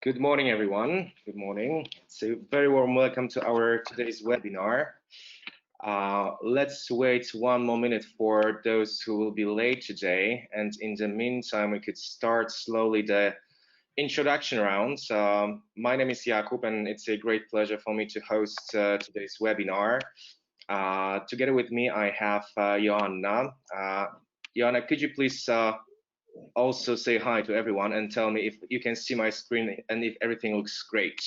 Good morning, everyone. Good morning. So, very warm welcome to our today's webinar. Let's wait one more minute for those who will be late today. And in the meantime, we could start slowly the introduction round. My name is Jakub, and it's a great pleasure for me to host today's webinar. Together with me, I have Joanna. Joanna, could you please also say hi to everyone and tell me if you can see my screen and if everything looks great.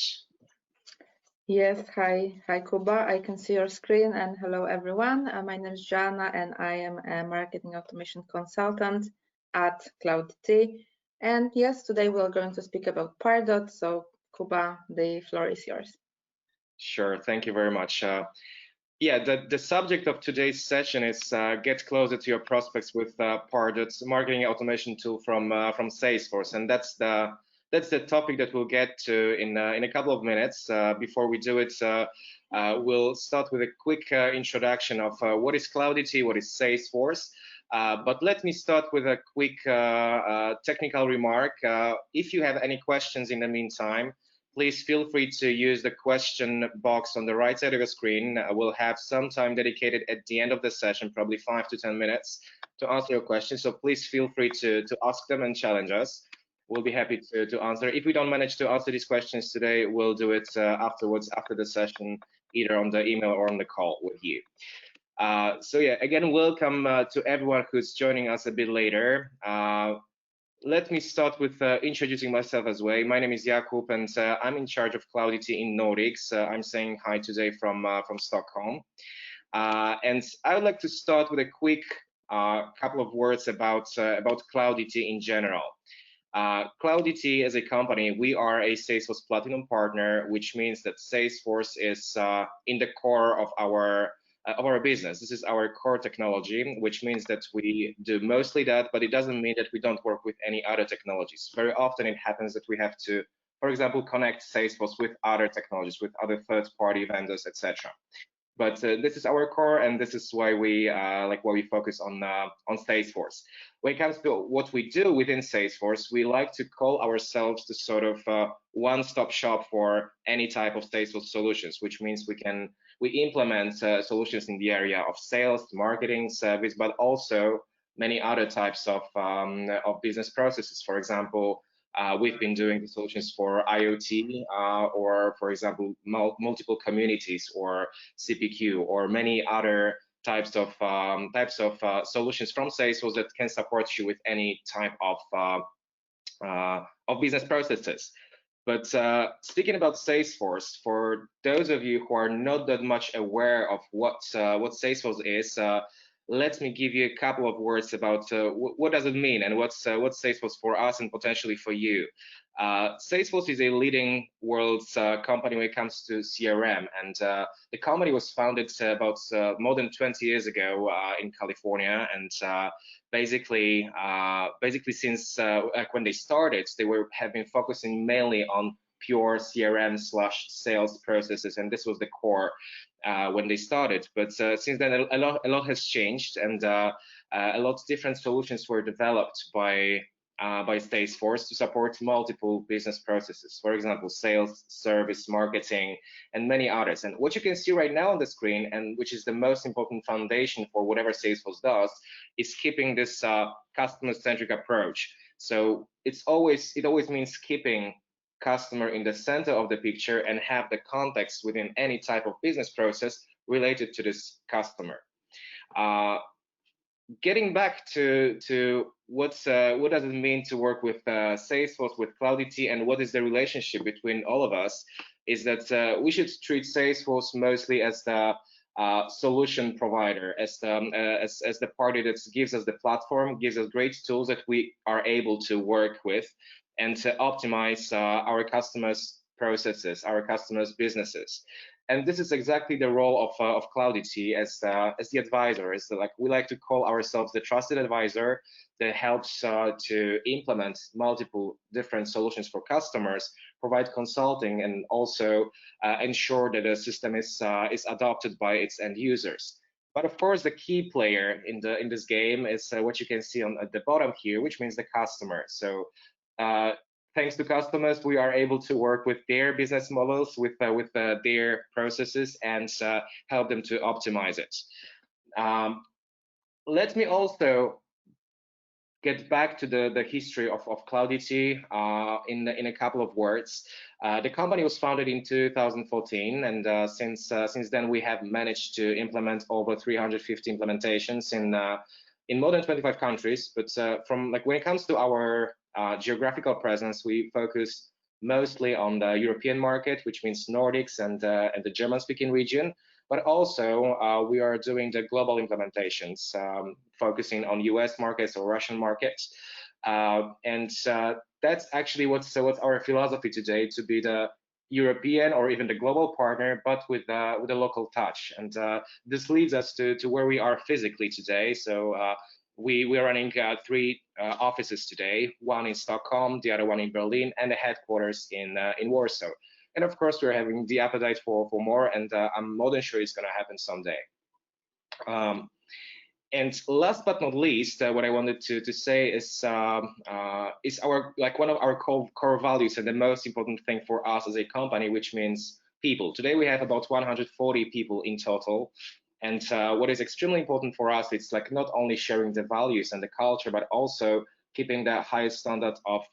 Yes, hi Kuba. I can see your screen and hello everyone. My name is Jana and I am a marketing automation consultant at CloudT. And yes, today we're going to speak about Pardot. So Kuba, the floor is yours. Sure, thank you very much. Yeah, the subject of today's session is get closer to your prospects with Pardot's marketing automation tool from Salesforce, and that's the topic that we'll get to in a couple of minutes. Before we do it, we'll start with a quick introduction of what is Cloudity, what is Salesforce. But let me start with a quick technical remark. If you have any questions in the meantime, please feel free to use the question box on the right side of your screen. We'll have some time dedicated at the end of the session, probably 5 to 10 minutes, to answer your questions. So please feel free to ask them and challenge us. We'll be happy to answer. If we don't manage to answer these questions today, we'll do it afterwards, after the session, either on the email or on the call with you. So yeah, again, welcome to everyone who's joining us a bit later. Let me start with introducing myself as well. My name is Jakub, and I'm in charge of Cloudity in Nordics. I'm saying hi today from Stockholm. And I would like to start with a quick couple of words about Cloudity in general. Cloudity as a company, we are a Salesforce Platinum partner, which means that Salesforce is in the core of our business. This is our core technology, which means that we do mostly that, but it doesn't mean that we don't work with any other technologies. Very often it happens that we have to, for example, connect Salesforce with other technologies, with other third-party vendors, etc. But this is our core, and this is why we focus on Salesforce. When it comes to what we do within Salesforce, we like to call ourselves the sort of one-stop shop for any type of Salesforce solutions, which means we implement solutions in the area of sales, marketing, service, but also many other types of business processes. For example, we've been doing the solutions for IoT, or for example, multiple communities, or CPQ, or many other types of solutions from Salesforce that can support you with any type of business processes. But speaking about Salesforce, for those of you who are not that much aware of what Salesforce is, let me give you a couple of words about what does it mean and what's Salesforce for us and potentially for you. Salesforce is a leading world company when it comes to CRM, and the company was founded about more than 20 years ago in California, and basically since when they started, they have been focusing mainly on pure CRM/sales processes, and this was the core when they started. But since then, a lot has changed, and a lot of different solutions were developed by Salesforce to support multiple business processes. For example, sales, service, marketing, and many others. And what you can see right now on the screen, and which is the most important foundation for whatever Salesforce does, is keeping this customer-centric approach. So it always means keeping customer in the center of the picture and have the context within any type of business process related to this customer. Getting back to what does it mean to work with Salesforce, with Cloudity, and what is the relationship between all of us, is that we should treat Salesforce mostly as the solution provider, as the party that gives us the platform, gives us great tools that we are able to work with and to optimize our customers' processes, our customers' businesses. And this is exactly the role of Cloudity as the advisor. We like to call ourselves the trusted advisor that helps to implement multiple different solutions for customers, provide consulting, and also ensure that the system is adopted by its end users. But of course, the key player in this game is what you can see at the bottom here, which means the customer. So thanks to customers, we are able to work with their business models, with their processes, and help them to optimize it. Let me also get back to the history of Cloudity in a couple of words. The company was founded in 2014, and since then we have managed to implement over 350 implementations in more than 25 countries. But from when it comes to our geographical presence, we focus mostly on the European market, which means Nordics and the German-speaking region. But also we are doing the global implementations, focusing on US markets or Russian markets. And that's actually what's our philosophy today, to be the European or even the global partner, but with a local touch. And this leads us to where we are physically today. So we are running 3 offices today, one in Stockholm, the other one in Berlin, and the headquarters in Warsaw. And of course, we're having the appetite for more, and I'm more than sure it's going to happen someday. And last but not least, what I wanted to say is our one of our core values and the most important thing for us as a company, which means people. Today we have about 140 people in total. And what is extremely important for us, it's not only sharing the values and the culture, but also keeping the highest standard of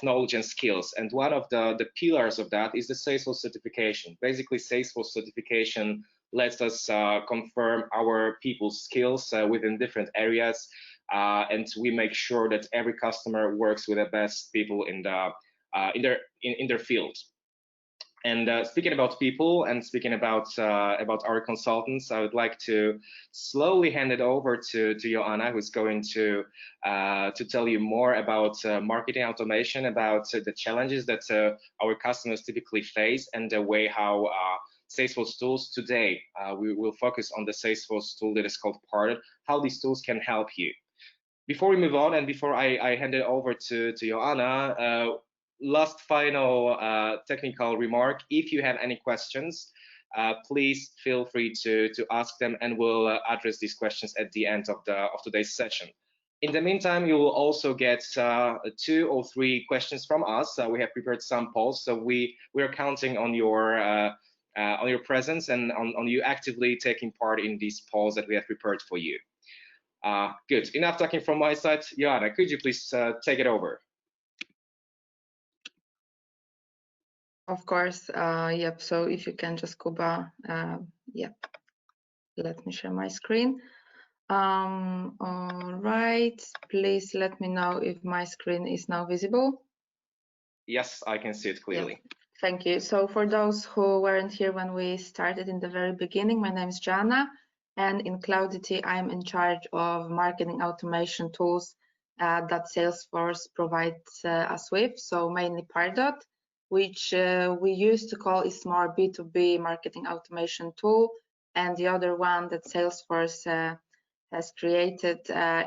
knowledge and skills. And one of the pillars of that is the Salesforce certification. Basically, Salesforce certification lets us confirm our people's skills within different areas, and we make sure that every customer works with the best people in their field. And speaking about people and speaking about our consultants, I would like to slowly hand it over to Joanna, who's going to tell you more about marketing automation, about the challenges that our customers typically face, and the way how Salesforce tools today, we will focus on the Salesforce tool that is called Pardot, how these tools can help you. Before we move on, and before I hand it over to Joanna, last final technical remark: if you have any questions, please feel free to ask them, and we'll address these questions at the end of today's session. In the meantime, you will also get 2 or 3 questions from us. We have prepared some polls, so we are counting on your presence and on you actively taking part in these polls that we have prepared for you. Good. Enough talking from my side. Joanna, could you please take it over? Of course, yep. So if you can just, Kuba, yep. Let me share my screen. All right. Please let me know if my screen is now visible. Yes, I can see it clearly. Yes. Thank you. So for those who weren't here when we started in the very beginning, my name is Jana, and in Cloudity, I'm in charge of marketing automation tools that Salesforce provides us with. So mainly Pardot, which we used to call is more B2B marketing automation tool. And the other one that Salesforce has created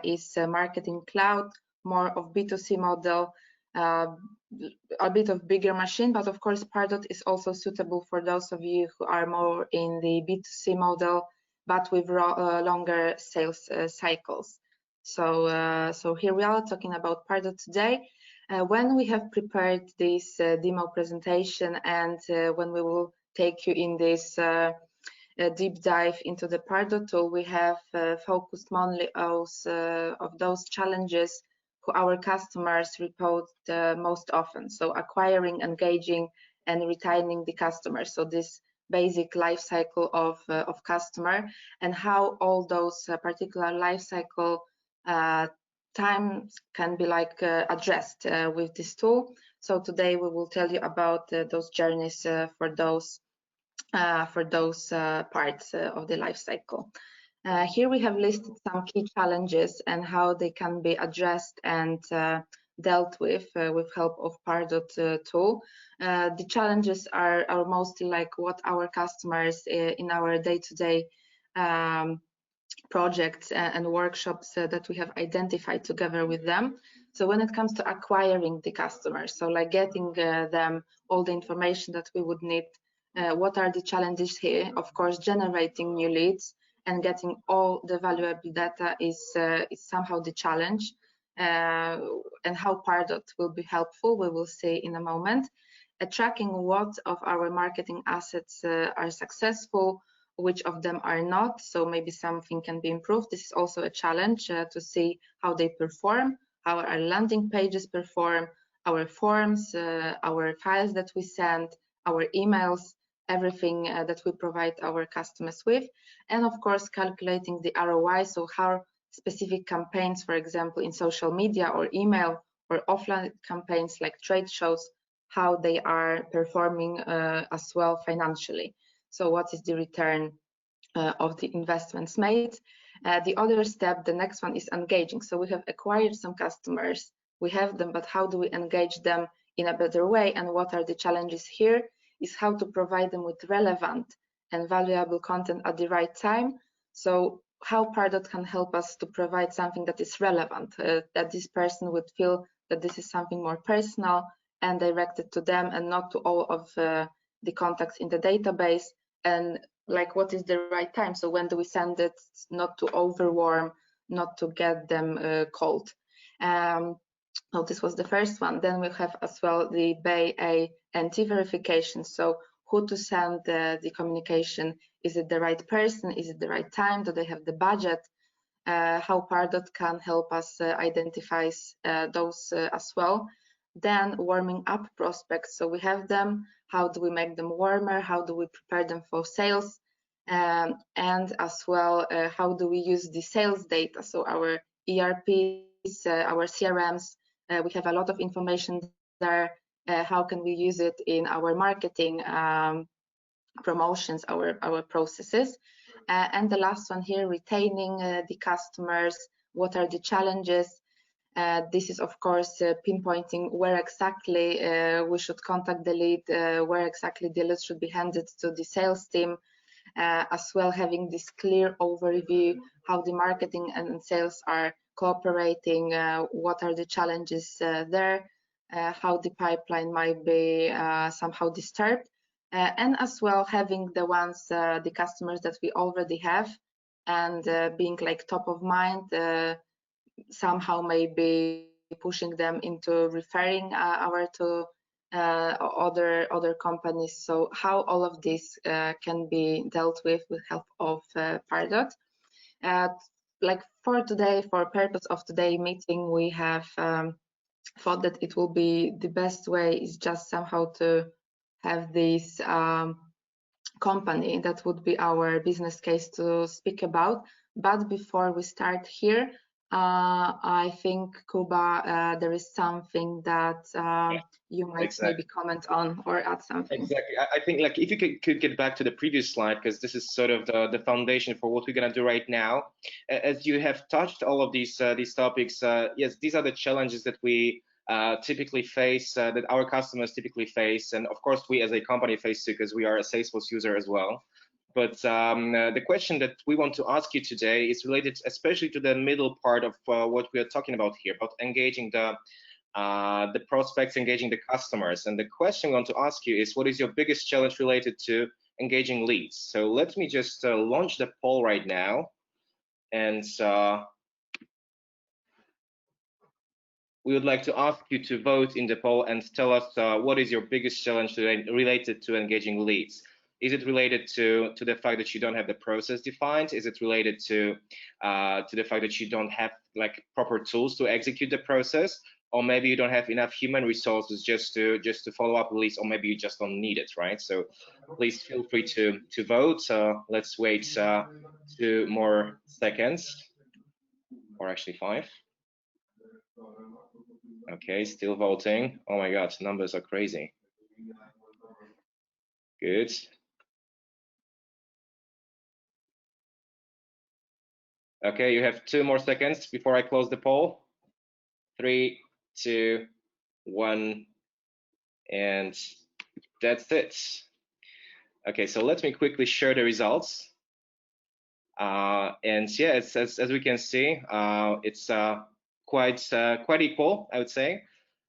is Marketing Cloud, more of B2C model, a bit of bigger machine, but of course Pardot is also suitable for those of you who are more in the B2C model, but with longer sales cycles. So here we are talking about Pardot today. When we have prepared this demo presentation, and when we will take you in this deep dive into the Pardot tool, we have focused mainly of those challenges who our customers report most often. So acquiring, engaging, and retaining the customers. So this basic life cycle of customer, and how all those particular life cycle times can be addressed with this tool. So today we will tell you about those journeys for those parts of the life cycle. Here we have listed some key challenges and how they can be addressed and dealt with help of Pardot tool. The challenges are mostly like what our customers in our day-to-day projects and workshops that we have identified together with them. So when it comes to acquiring the customers, so like getting them all the information that we would need, what are the challenges here? Of course, generating new leads and getting all the valuable data is somehow the challenge. And and how Pardot will be helpful, we will see in a moment. Tracking what of our marketing assets are successful, which of them are not, so maybe something can be improved. This is also a challenge to see how they perform, how our landing pages perform, our forms, our files that we send, our emails, everything that we provide our customers with, and of course calculating the ROI, so how specific campaigns, for example in social media or email or offline campaigns like trade shows, how they are performing as well financially. So what is the return of the investments made? The other step, the next one, is engaging. So we have acquired some customers, we have them, but how do we engage them in a better way? And what are the challenges here is how to provide them with relevant and valuable content at the right time. So how Pardot can help us to provide something that is relevant, that this person would feel that this is something more personal and directed to them and not to all of the contacts in the database, and like what is the right time, so when do we send it, not to overwarm, not to get them cold. So this was the first one. Then we have as well the BA and T verification, so who to send the communication, is it the right person, is it the right time, do they have the budget, how Pardot can help us identify those as well. Then warming up prospects, so we have them, how do we make them warmer, how do we prepare them for sales, and as well how do we use the sales data, so our ERPs, our CRMs, we have a lot of information there, how can we use it in our marketing promotions, our processes. And the last one here, retaining the customers, what are the challenges? This is of course pinpointing where exactly we should contact the lead, where exactly the lead should be handed to the sales team, as well having this clear overview, how the marketing and sales are cooperating, what are the challenges there, how the pipeline might be somehow disturbed, and as well having the ones, the customers that we already have, and being like top of mind, somehow maybe pushing them into referring our to other companies. So how all of this can be dealt with help of Pardot. Like for today, for purpose of today meeting, we have thought that it will be the best way is just somehow to have this company that would be our business case to speak about. But before we start here, I think, Kuba, there is something that you might maybe comment on or add something. Exactly. I think like if you could get back to the previous slide, because this is sort of the foundation for what we're going to do right now. As you have touched all of these topics, yes, these are the challenges that we typically face, that our customers typically face, and of course we as a company face too, because we are a Salesforce user as well. But the question that we want to ask you today is related especially to the middle part of what we are talking about here, about engaging the prospects, engaging the customers. And the question we want to ask you is, what is your biggest challenge related to engaging leads? So let me just launch the poll right now, and we would like to ask you to vote in the poll and tell us what is your biggest challenge related to engaging leads. Is it related to the fact that you don't have the process defined? Is it related to the fact that you don't have like proper tools to execute the process? Or maybe you don't have enough human resources just to follow up leads, or maybe you just don't need it, right? So please feel free to vote. Let's wait 2 more seconds, or actually 5. Okay, still voting. Oh my God, numbers are crazy. Good. Okay, you have 2 more seconds before I close the poll. 3, 2, 1, and that's it. Okay, so let me quickly share the results. And yeah, as we can see, it's quite equal, I would say.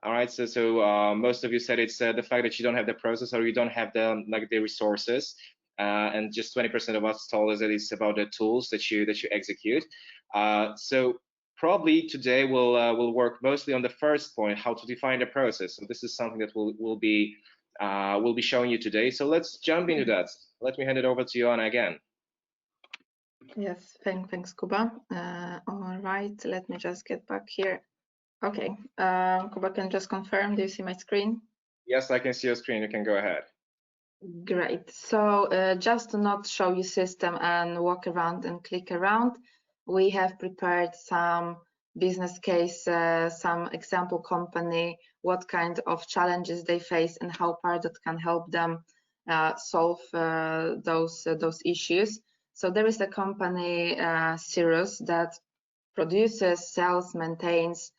All right, so most of you said it's the fact that you don't have the process, or you don't have the resources, and just 20% of us told us that it's about the tools that you execute. So probably today we'll work mostly on the first point, how to define the process. So this is something that we'll be showing you today. So let's jump into that. Let me hand it over to Joanna again. Yes, thanks, Kuba. All right, let me just get back here. Okay, Kuba, can you just confirm? Do you see my screen? Yes, I can see your screen. You can go ahead. Great. So just to not show you system and walk around and click around, we have prepared some business case, some example company, what kind of challenges they face and how Pardot can help them solve those issues. So there is a company, Cirrus, that produces, sells, maintains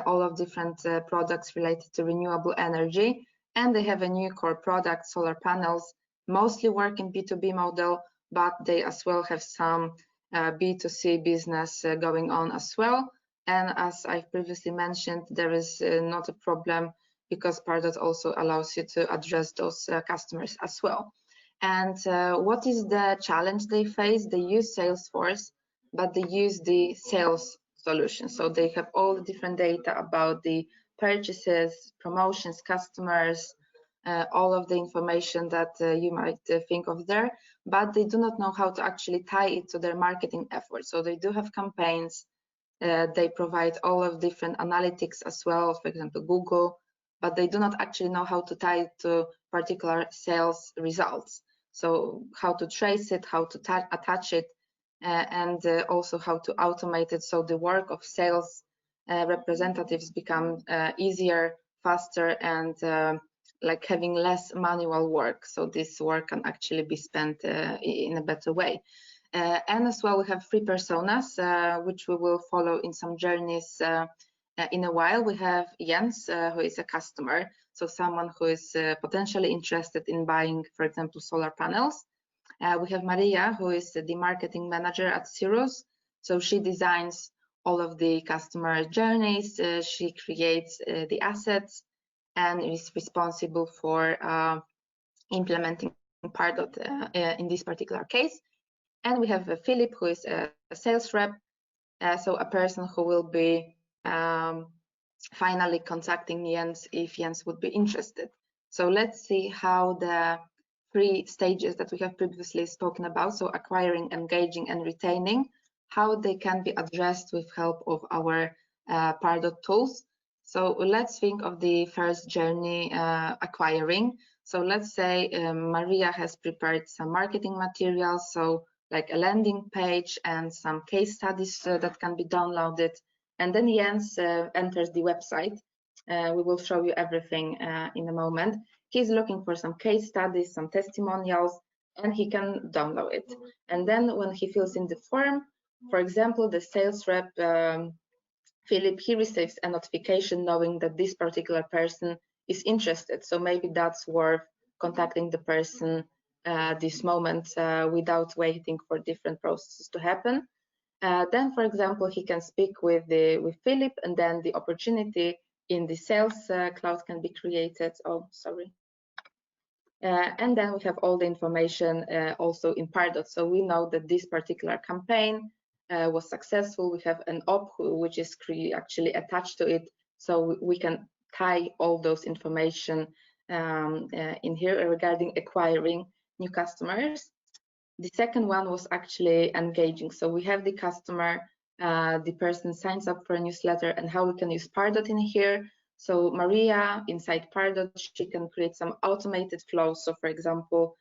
all of different products related to renewable energy. And they have a new core product, solar panels, mostly work in B2B model, but they as well have some B2C business going on as well. And as I previously mentioned, there is not a problem because Pardot also allows you to address those customers as well. And what is the challenge they face? They use Salesforce, but they use the sales solution. So they have all the different data about the purchases, promotions, customers, all of the information that you might think of there, but they do not know how to actually tie it to their marketing efforts. So they do have campaigns, they provide all of different analytics as well, for example, Google, but they do not actually know how to tie it to particular sales results. So how to trace it, how to attach it, and also how to automate it so the work of sales representatives become easier, faster, and like having less manual work. So this work can actually be spent in a better way. And as well, we have three personas, which we will follow in some journeys in a while. We have Jens, who is a customer, so someone who is potentially interested in buying, for example, solar panels. We have Maria, who is the marketing manager at Cirrus. So she designs all of the customer journeys, she creates the assets, and is responsible for implementing Pardot in this particular case. And we have Philip, who is a sales rep, so a person who will be finally contacting Jens if Jens would be interested. So let's see how the three stages that we have previously spoken about, so acquiring, engaging, and retaining, how they can be addressed with help of our Pardot tools. So let's think of the first journey, acquiring. So let's say Maria has prepared some marketing materials, so like a landing page and some case studies that can be downloaded. And then Jens enters the website. We will show you everything in a moment. He's looking for some case studies, some testimonials, and he can download it. And then when he fills in the form, for example, the sales rep, Philip, he receives a notification knowing that this particular person is interested. So maybe that's worth contacting the person this moment without waiting for different processes to happen. Then, for example, he can speak with Philip, and then the opportunity in the sales cloud can be created. Oh, sorry. And then we have all the information also in Pardot. So we know that this particular campaign was successful. We have an op which is actually attached to it. So we can tie all those information in here regarding acquiring new customers. The second one was actually engaging. So we have the customer, the person signs up for a newsletter, and how we can use Pardot in here. So Maria, inside Pardot, she can create some automated flows. So for example,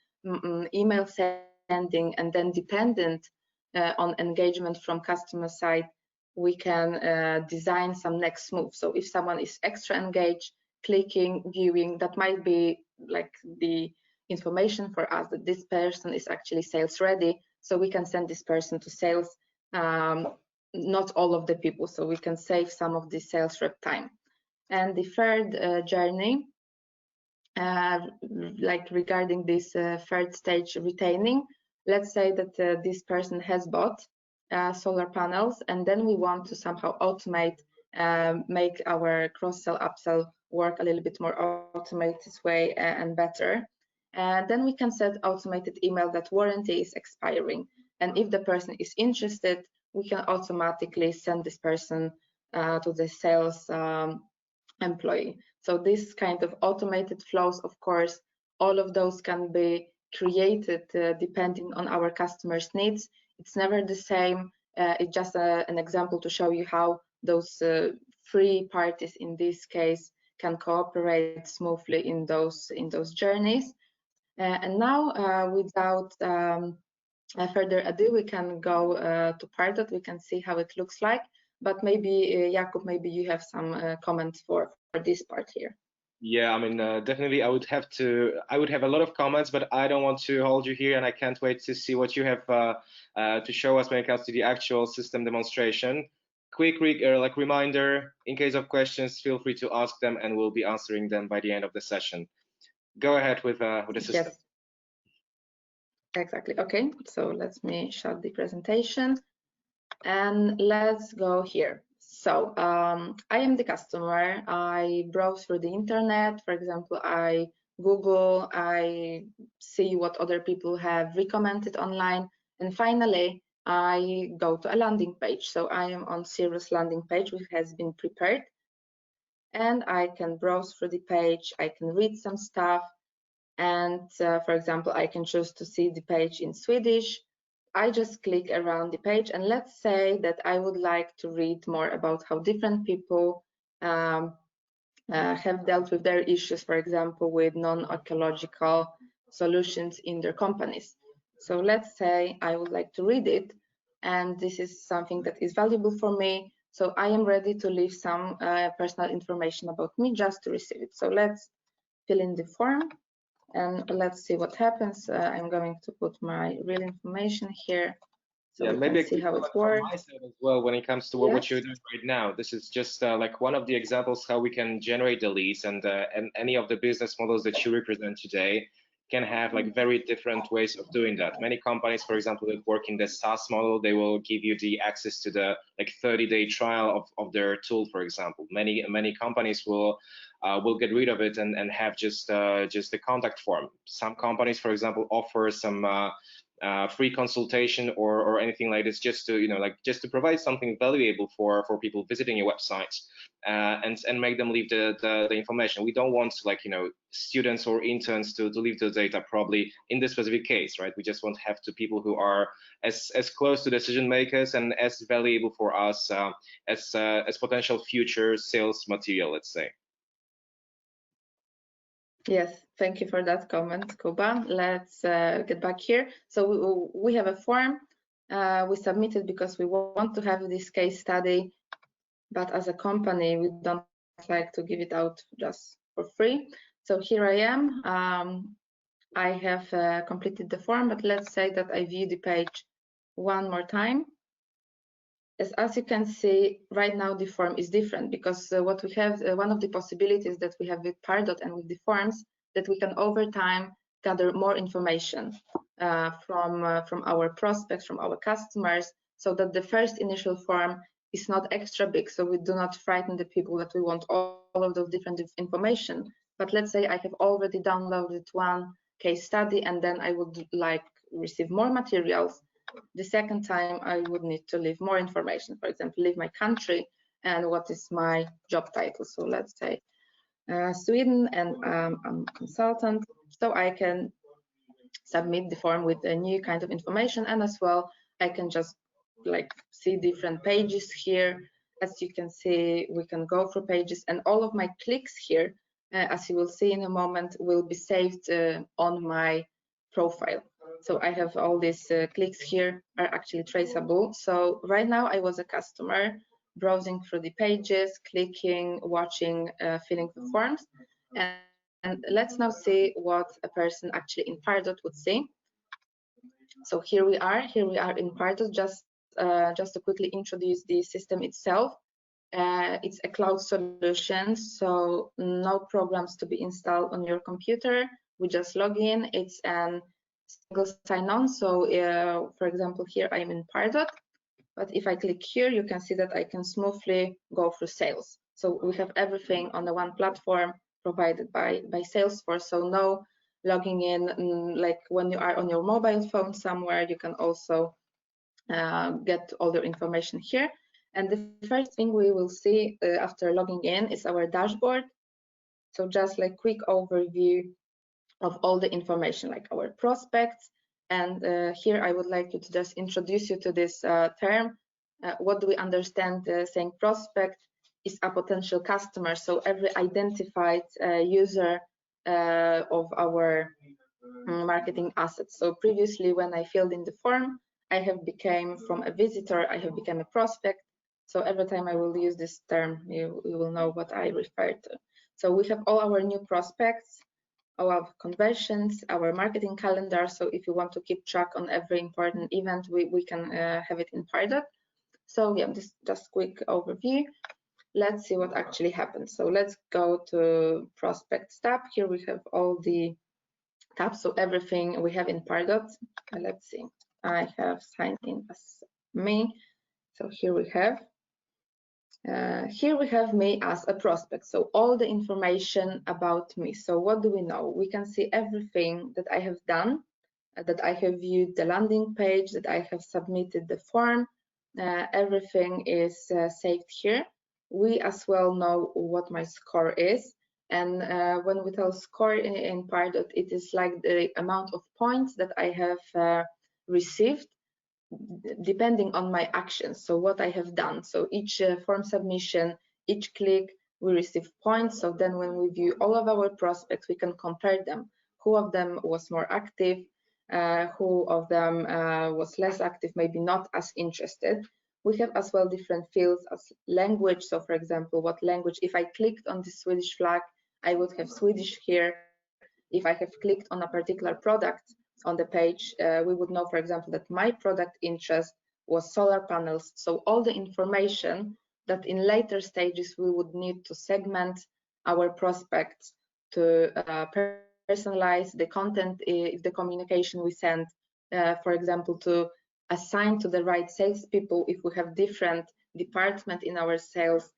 email sending, and then dependent on engagement from customer side, we can design some next move. So if someone is extra engaged, clicking, viewing, that might be like the information for us that this person is actually sales ready. So we can send this person to sales, not all of the people. So we can save some of the sales rep time. And the third journey, like regarding this third stage, retaining, let's say that this person has bought solar panels, and then we want to somehow automate, make our cross-sell, upsell work a little bit more automated way and better. Then we can set automated email that warranty is expiring. And if the person is interested, we can automatically send this person to the sales employee. So this kind of automated flows, of course, all of those can be created depending on our customers' needs. It's never the same. It's just an example to show you how those three parties in this case can cooperate smoothly in those journeys. And now, without further ado, we can go to Pardot. We can see how it looks like. But maybe, Jakub, maybe you have some comments for this part here. Yeah, I mean, definitely I would have a lot of comments, but I don't want to hold you here, and I can't wait to see what you have to show us when it comes to the actual system demonstration. Quick reminder, in case of questions, feel free to ask them, and we'll be answering them by the end of the session. Go ahead with the system. Yes. Exactly. Okay, so let me shut the presentation and let's go here. So I am the customer. I browse through the internet. For example, I Google, I see what other people have recommended online. And finally, I go to a landing page. So I am on Cirrus landing page, which has been prepared. And I can browse through the page. I can read some stuff. And for example, I can choose to see the page in Swedish. I just click around the page, and let's say that I would like to read more about how different people have dealt with their issues, for example, with non-ecological solutions in their companies. So let's say I would like to read it, and this is something that is valuable for me. So I am ready to leave some personal information about me just to receive it. So let's fill in the form. And let's see what happens. I'm going to put my real information here, so Yeah, we maybe can see how it works. my side as well when it comes to what you're doing right now. This is just like one of the examples how we can generate the leads, and any of the business models that you represent today can have like very different ways of doing that. Many companies, for example, that work in the SaaS model, they will give you the access to the like 30-day trial of their tool, for example. Many companies will get rid of it and have just the contact form. Some companies, for example, offer some free consultation or anything like this, just to just to provide something valuable for people visiting your website, and make them leave the information. We don't want like students or interns to leave the data, probably in this specific case, right? We just want to have to people who are as close to decision makers and as valuable for us as potential future sales material, let's say. Yes, thank you for that comment, Kuba. Let's get back here. So we have a form we submitted because we want to have this case study, but as a company, we don't like to give it out just for free. So here I am. I have completed the form, but let's say that I view the page one more time. As you can see, right now the form is different because what we have, one of the possibilities that we have with Pardot and with the forms, that we can over time gather more information from our prospects, from our customers, so that the first initial form is not extra big, so we do not frighten the people that we want all of those different information. But let's say I have already downloaded one case study, and then I would like receive more materials. The second time I would need to leave more information, for example, leave my country and what is my job title. So let's say Sweden, and I'm a consultant, so I can submit the form with a new kind of information, and as well I can just like see different pages here. As you can see, we can go through pages, and all of my clicks here, as you will see in a moment, will be saved on my profile. So I have all these clicks here are actually traceable. So right now I was a customer browsing through the pages, clicking, watching, filling the forms. And let's now see what a person actually in Pardot would see. So here we are in Pardot. Just to quickly introduce the system itself. It's a cloud solution, so no programs to be installed on your computer. We just log in. It's a single sign-on. So for example, here I'm in Pardot, but if I click here, you can see that I can smoothly go through sales. So we have everything on the one platform provided by Salesforce. So no logging in, like when you are on your mobile phone somewhere, you can also get all the information here. And the first thing we will see after logging in is our dashboard. So just like quick overview of all the information, like our prospects. And here I would like to just introduce you to this term. What do we understand saying prospect is a potential customer? So every identified user of our marketing assets. So previously when I filled in the form, I have become from a visitor, I have become a prospect. So every time I will use this term, you will know what I refer to. So we have all our new prospects, our conversions, our marketing calendar. So if you want to keep track on every important event, we can have it in Pardot. So yeah, this just quick overview. Let's see what actually happens. So let's go to prospects tab. Here we have all the tabs, so everything we have in Pardot. Let's see, I have signed in as me. So here we have me as a prospect, so all the information about me. So what do we know? We can see everything that I have done, that I have viewed the landing page, that I have submitted the form. Everything is saved here. We as well know what my score is. And when we tell score in Pardot, it is like the amount of points that I have received depending on my actions, so what I have done. So each form submission, each click, we receive points. So then when we view all of our prospects, we can compare them. Who of them was more active? Who of them was less active, maybe not as interested? We have as well different fields as language. So for example, what language, if I clicked on the Swedish flag, I would have Swedish here. If I have clicked on a particular product on the page, we would know, for example, that my product interest was solar panels. So all the information that in later stages we would need to segment our prospects to personalize the content, if the communication we send, for example, to assign to the right salespeople if we have different department in our sales,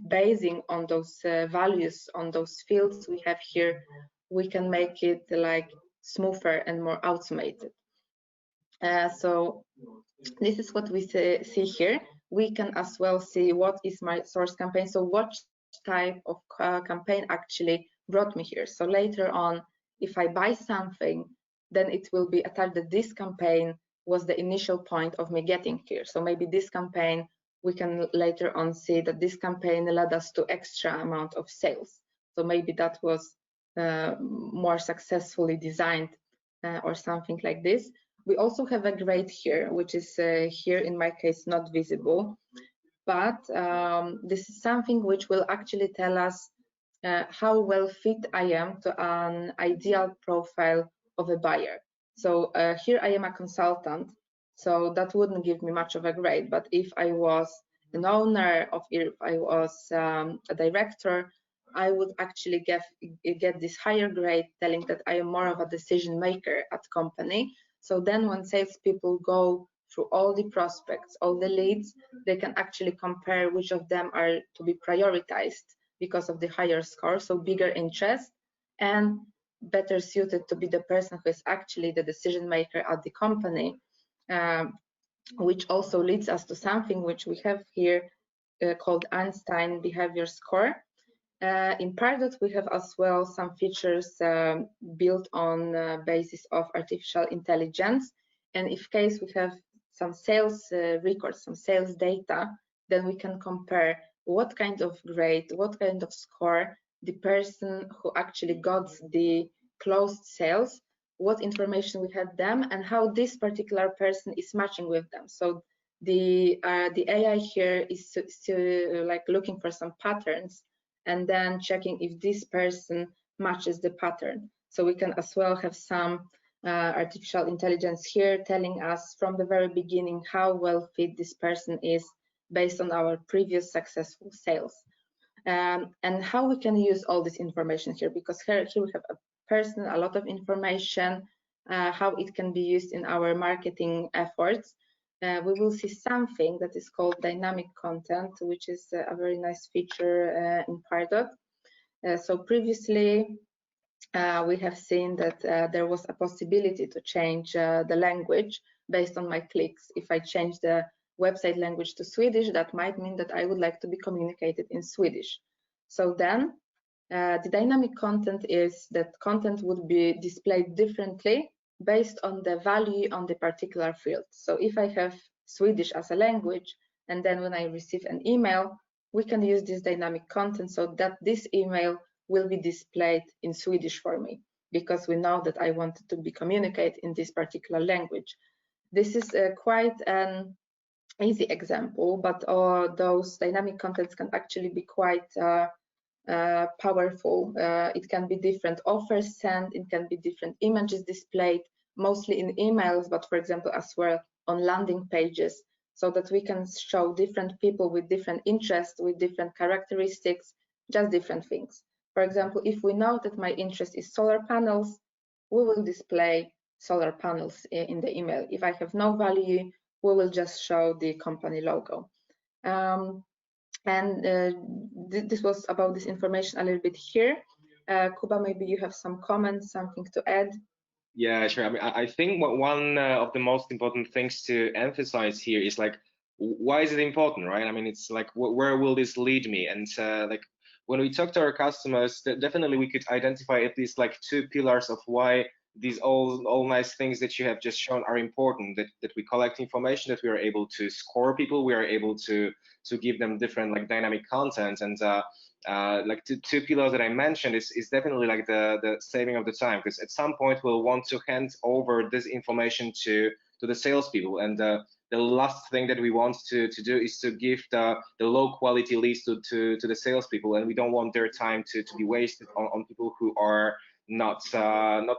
basing on those values, on those fields we have here, we can make it like smoother and more automated. So this is what we see here. We can as well see what is my source campaign, so what type of campaign actually brought me here. So later on, if I buy something, then it will be attached that this campaign was the initial point of me getting here. So maybe this campaign, we can later on see that this campaign led us to extra amount of sales. So maybe that was more successfully designed or something like this. We also have a grade here, which is here in my case not visible, but this is something which will actually tell us how well fit I am to an ideal profile of a buyer. So here I am a consultant, so that wouldn't give me much of a grade, but if I was an owner, if I was a director, I would actually get this higher grade, telling that I am more of a decision maker at company. So then when salespeople go through all the prospects, all the leads, they can actually compare which of them are to be prioritized because of the higher score, so bigger interest, and better suited to be the person who is actually the decision maker at the company, which also leads us to something which we have here called Einstein behavior score. In Pardot, we have as well some features built on basis of artificial intelligence. And if case we have some sales records, some sales data, then we can compare what kind of grade, what kind of score the person who actually got the closed sales, what information we had them, and how this particular person is matching with them. So the AI here is like looking for some patterns and then checking if this person matches the pattern. So we can as well have some artificial intelligence here telling us from the very beginning how well fit this person is based on our previous successful sales. And how we can use all this information here, because here we have a person, a lot of information, how it can be used in our marketing efforts. We will see something that is called dynamic content, which is a very nice feature in Pardot. So previously, we have seen that there was a possibility to change the language. based on my clicks. If I change the website language to Swedish, that might mean that I would like to be communicated in Swedish. So then the dynamic content is that content would be displayed differently based on the value on the particular field. So if I have Swedish as a language, and then when I receive an email, we can use this dynamic content so that this email will be displayed in Swedish for me, because we know that I wanted to be communicated in this particular language. This is quite an easy example, but those dynamic contents can actually be quite powerful. It can be different offers sent, it can be different images displayed, mostly in emails, but for example as well on landing pages, so that we can show different people with different interests, with different characteristics, just different things. For example, if we know that my interest is solar panels, we will display solar panels in the email. If I have no value, we will just show the company logo. This was about this information a little bit here. Kuba, maybe you have some comments, something to add? Yeah, sure. I mean, I think one of the most important things to emphasize here is like, why is it important, right? I mean, it's like, where will this lead me? And like, when we talk to our customers, definitely we could identify at least like 2 pillars of why these all nice things that you have just shown are important. That we collect information, that we are able to score people, we are able to give them different like dynamic content, and like two pillars that I mentioned is definitely like the saving of the time, because at some point we'll want to hand over this information to the salespeople, and the last thing that we want to do is to give the low quality leads to the salespeople, and we don't want their time to be wasted on people who are not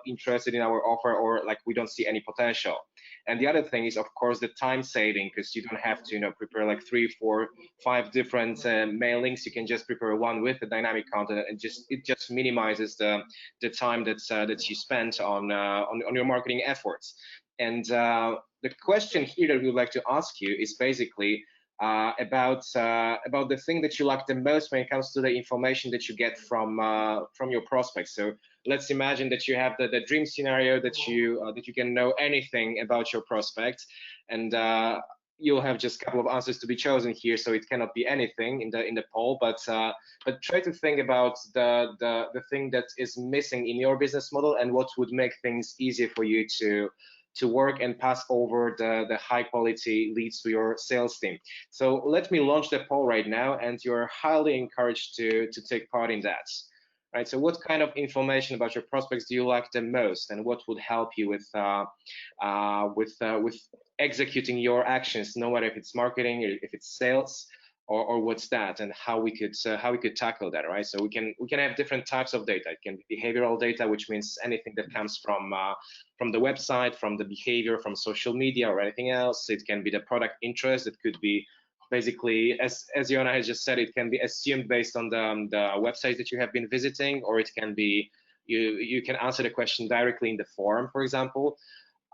interested in our offer, or like we don't see any potential. And the other thing is, of course, the time saving, because you don't have to prepare like 3, 4, 5 different mailings. You can just prepare one with the dynamic content, and it just minimizes the time that you spend on your marketing efforts. And the question here that we would like to ask you is basically about the thing that you like the most when it comes to the information that you get from your prospects. So let's imagine that you have the dream scenario that you can know anything about your prospect, and you'll have just a couple of answers to be chosen here, so it cannot be anything in the poll. But try to think about the thing that is missing in your business model, and what would make things easier for you to work and pass over the high quality leads to your sales team. So let me launch the poll right now, and you're highly encouraged to take part in that. Right. So what kind of information about your prospects do you like the most, and what would help you with executing your actions, no matter if it's marketing, if it's sales, or what's that, and how we could tackle that, right? So we can have different types of data. It can be behavioral data, which means anything that comes from the website, from the behavior, from social media, or anything else. It can be the product interest. It could be basically, as Joanna has just said, it can be assumed based on the websites that you have been visiting, or it can be you can answer the question directly in the form, for example.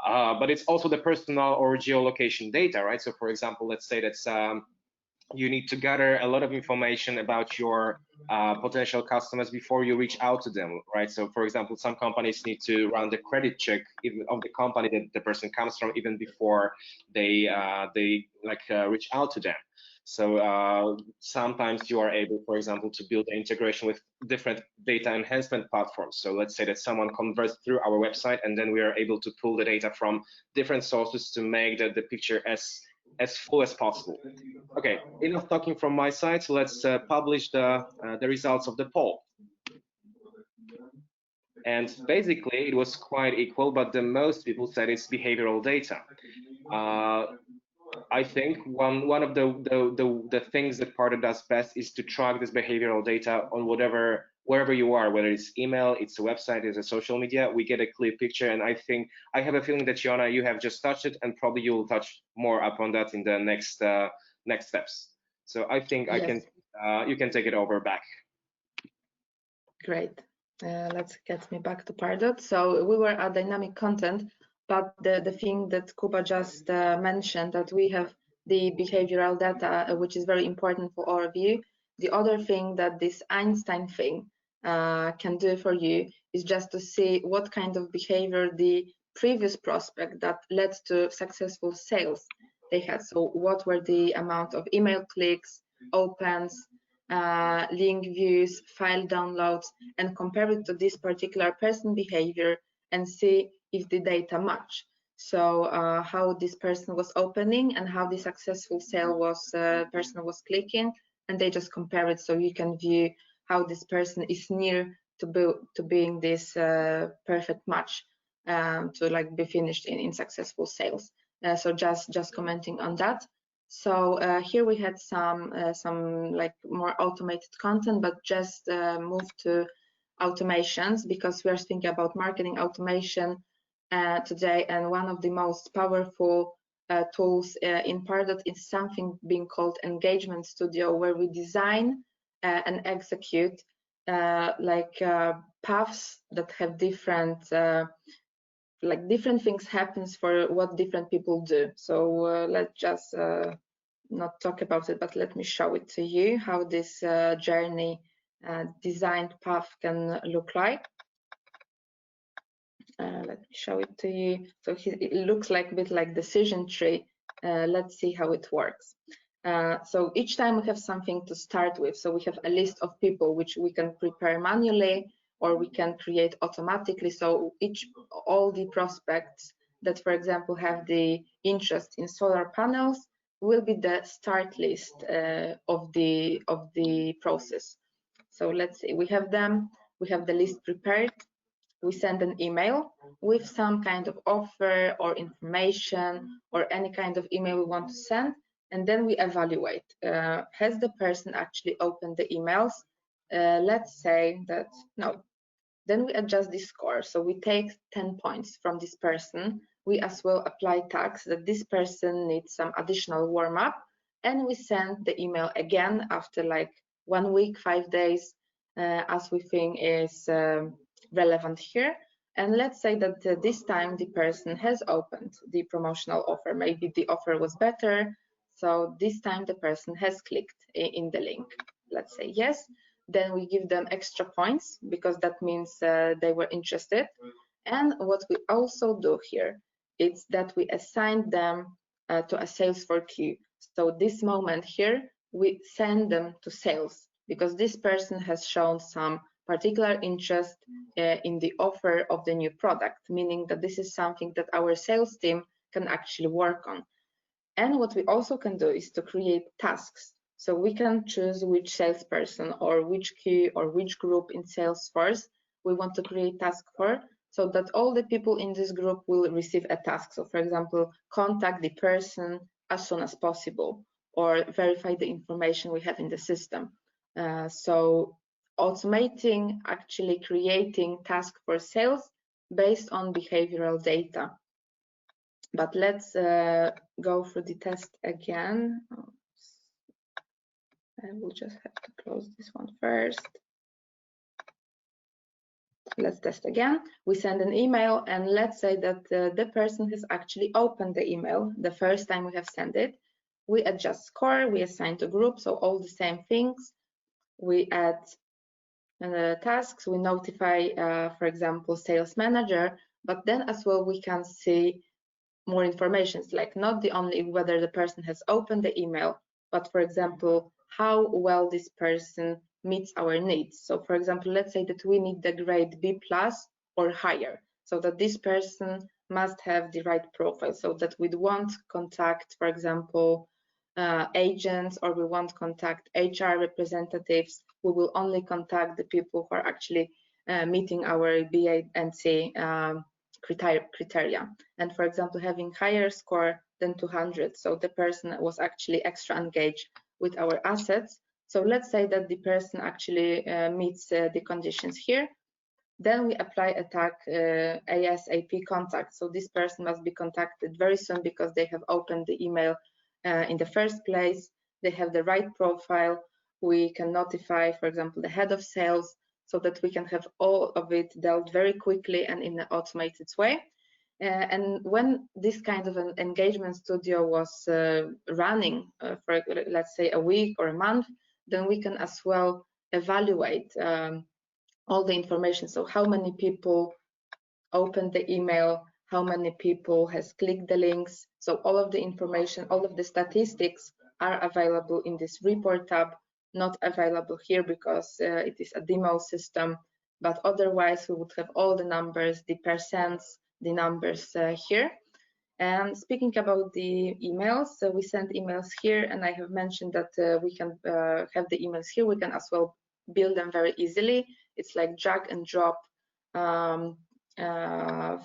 But it's also the personal or geolocation data, right? So for example, let's say that you need to gather a lot of information about your potential customers before you reach out to them, right? So for example, some companies need to run the credit check of the company that the person comes from even before they reach out to them. So sometimes you are able, for example, to build an integration with different data enhancement platforms. So let's say that someone converts through our website, and then we are able to pull the data from different sources to make the picture as full as possible. Okay, enough talking from my side. So let's publish the results of the poll. And basically, it was quite equal, but the most people said it's behavioral data. I think one of the things that Pardot does best is to track this behavioral data on wherever you are, whether it's email, it's a website, it's a social media. We get a clear picture, and I have a feeling that Joanna, you have just touched it, and probably you will touch more upon that in the next steps. So I think yes. You can take it over back. Great. Let's get me back to Pardot. So we were at dynamic content, but the thing that Kuba just mentioned, that we have the behavioral data, which is very important for all of you. The other thing that this Einstein thing can do for you is just to see what kind of behavior the previous prospect that led to successful sales they had. So what were the amount of email clicks, opens, link views, file downloads, and compare it to this particular person behavior and see if the data match. So how this person was opening and how the successful sale was person was clicking, and they just compare it, so you can view how this person is near to being this perfect match to like be finished in successful sales. So just commenting on that. So here we had some like more automated content, but just move to automations because we are thinking about marketing automation today, and one of the most powerful tools in Pardot is something being called Engagement Studio, where we design and execute paths that have different like different things happens for what different people do. So let's just not talk about it, but let me show it to you how this journey designed path can look like. Let me show it to you. So it looks like a bit like decision tree. Let's see how it works. So each time we have something to start with. So we have a list of people which we can prepare manually or we can create automatically. So all the prospects that, for example, have the interest in solar panels will be the start list of the process. So let's see, we have them. We have the list prepared. We send an email with some kind of offer or information or any kind of email we want to send, and then we evaluate. Has the person actually opened the emails? Let's say that no. Then we adjust the score. So we take 10 points from this person. We as well apply tags that this person needs some additional warm-up, and we send the email again after like 1 week, 5 days, as we think is relevant here. And let's say that this time the person has opened the promotional offer. Maybe the offer was better, so this time the person has clicked in the link. Let's say yes. Then we give them extra points because that means they were interested. And what we also do here is that we assign them to a Salesforce queue. So this moment here, we send them to sales because this person has shown some particular interest in the offer of the new product, meaning that this is something that our sales team can actually work on. And what we also can do is to create tasks. So we can choose which salesperson or which queue or which group in Salesforce we want to create task for, so that all the people in this group will receive a task. So for example, contact the person as soon as possible or verify the information we have in the system. So automating, actually creating tasks for sales based on behavioral data. But let's go through the test again. I will just have to close this one first. Let's test again. We send an email, and let's say that the person has actually opened the email the first time we have sent it. We adjust score, we assign to group, so all the same things. We add tasks, we notify, for example, sales manager, but then as well we can see more information, like not the only whether the person has opened the email, but for example, how well this person meets our needs. So for example, let's say that we need the grade B+ or higher, so that this person must have the right profile, so that we won't contact, for example, agents, or we won't contact HR representatives. We will only contact the people who are actually meeting our B, and C criteria. And for example, having higher score than 200, so the person was actually extra engaged with our assets. So let's say that the person actually meets the conditions here. Then we apply a tag ASAP contact. So this person must be contacted very soon because they have opened the email in the first place. They have the right profile. We can notify, for example, the head of sales, so that we can have all of it dealt very quickly and in an automated way. And when this kind of an engagement studio was running for, let's say, a week or a month, then we can as well evaluate all the information. So how many people opened the email, how many people has clicked the links. So all of the information, all of the statistics are available in this report tab, not available here because it is a demo system, but otherwise we would have all the numbers, the percents, the numbers here. And speaking about the emails, so we send emails here, and I have mentioned that we can have the emails here. We can as well build them very easily. It's like drag and drop